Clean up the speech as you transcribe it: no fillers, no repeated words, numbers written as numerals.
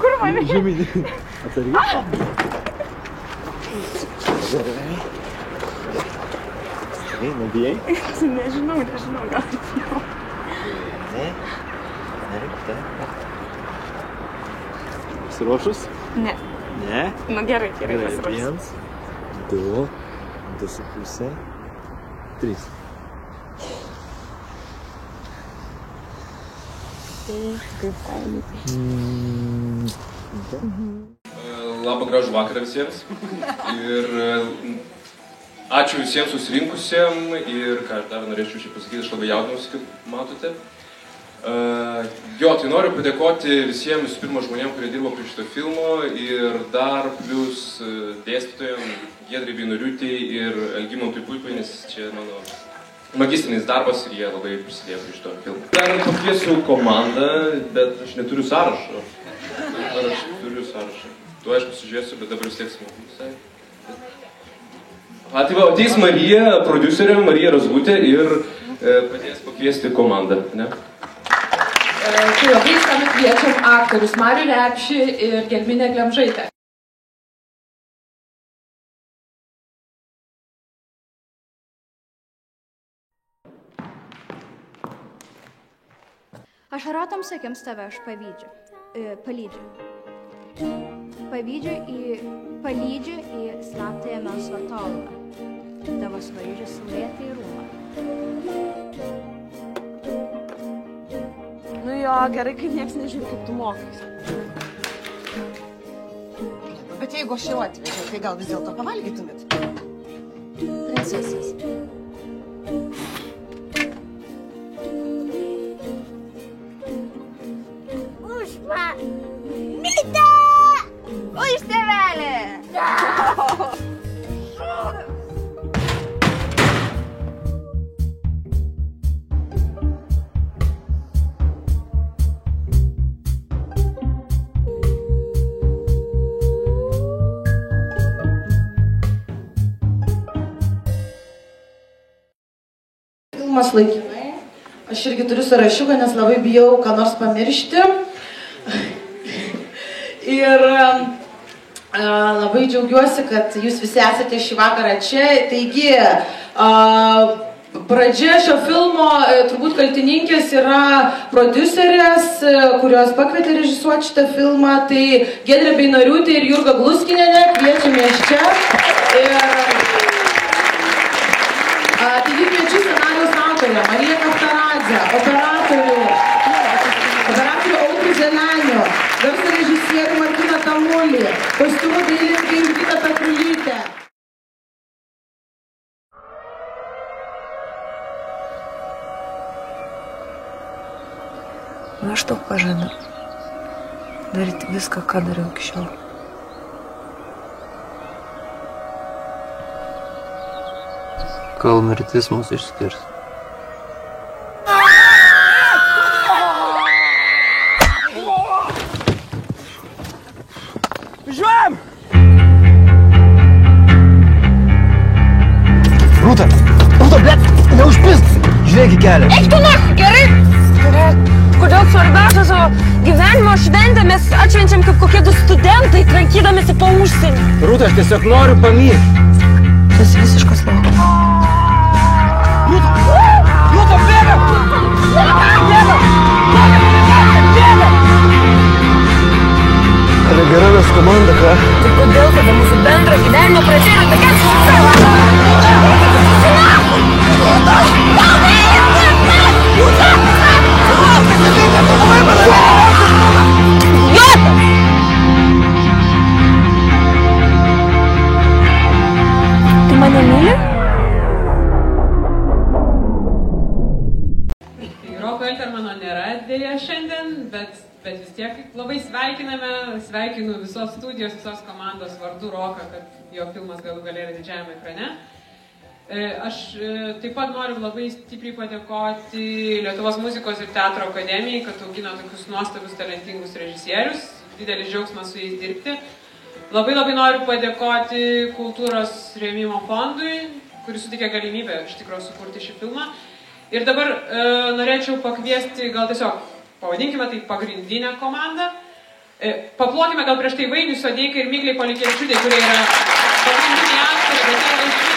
Kur mane? Žemynį. Atsargiai. Gerai. Gerai, nebijai? Nežinau, gal taip jau. Ne? Taip, taip. Pasiruošus? Ne. Ne? Nu gerai pasiruošus. 1, 2, 2,5, 3. Kaip fainai. Labą gražų vakarą visiems. Ir ačiū visiems susirinkusiem. Ir ką aš dar norėčiau šiaip pasakyti, aš labai jaudinausi, kaip matote. Tai noriu padėkoti visiems visų pirma žmonėm, kurie dirbo prie šito filmo. Ir dar plus dėstytojam Giedrai Beinoriūtei ir Algimantui Puipai, nes čia mano magistrinis darbas ir jie labai prisidėjo prie šito filmo. Dar pakviesiu komandą, bet aš neturiu sąrašo. Ar aš turiu sąrašą? Tuo aš pasižiūrėsiu, bet dabar vis tiek smagu visai. Tai va, ateis Marija, prodiuserė Marija Razgutė ir padės pakviesti komandą, ne? Tai labai skanu kviečiam aktorius Marių Repšį ir Gelminę Glemžaitę. Ašarotoms akims tave aš palydžiu į slaptąją melsvą tolą, tavo svaižę saulėtą į rūmą. Nu jo, gerai, kai nieks nežino, kaip tu mokais. Bet jeigu aš jau atvežiau, tai gal vis dėlto pavalgytumėt? Princesės. Myta! O iš tėvelė! Filmas laikinai. Aš irgi turiu sąrašiuką, nes labai bijau ką nors pamiršti. Ir labai džiaugiuosi, kad jūs visi esate šį vakarą čia. Taigi, pradžia šio filmo turbūt kaltininkės yra prodiuserės, kurios pakvietė režisuoti šitą filmą. Tai Giedrė Beinoriūtė ir Jurga Gluskinienė, kviečiame iš čia. Taigi kviečiu scenarijaus autorę Mariją Kaftaradzę, operatorių Audrių Zelenių, garso režisierių Martyną Tamulį, kostiumų dailininkę Jurgitą Petrulytę. Aš tau pažadu daryti viską, ką dariau iki šiol. Kol mirtis mūsų išskirs. Važiuojam! Rūta, blet, neužpist! Žiūrėk į kelią. Eik tu nach, gerai? Kodėl svarbiausia savo gyvenimo šventę mes atšvenčiam kaip kokie du studentai, trankydamėsi po užsienį. Rūta, aš tiesiog noriu pamyk. Tu esi visiškas laukas. Rūta, bėgam! Kada gera mes komanda, ką? Tai kodėl tada mūsų bendro gyvenimo pradžia yra tokia susisava? Tu mane myli? Roko Eltermano nėra dėja šiandien, bet vis tiek labai sveikinu visos studijos, visos komandos vardu Roką, kad jo filmas galų gale yra didžiajame ekrane. Aš taip pat noriu labai stipriai padėkoti Lietuvos muzikos ir teatro akademijai, kad augino tokius nuostabius, talentingus režisierius. Didelis džiaugsmas su jais dirbti. Labai noriu padėkoti Kultūros rėmimo fondui, kuris sutikė galimybę iš tikrųjų sukurti šį filmą. Ir dabar norėčiau pakviesti, gal tiesiog pavadinkime tai pagrindinę komandą. Paplokime gal prieš tai Vainiui Sodeikai ir Miglei Polikevičiūtei, kurie yra pagrindiniai aktoriai, bet jie yra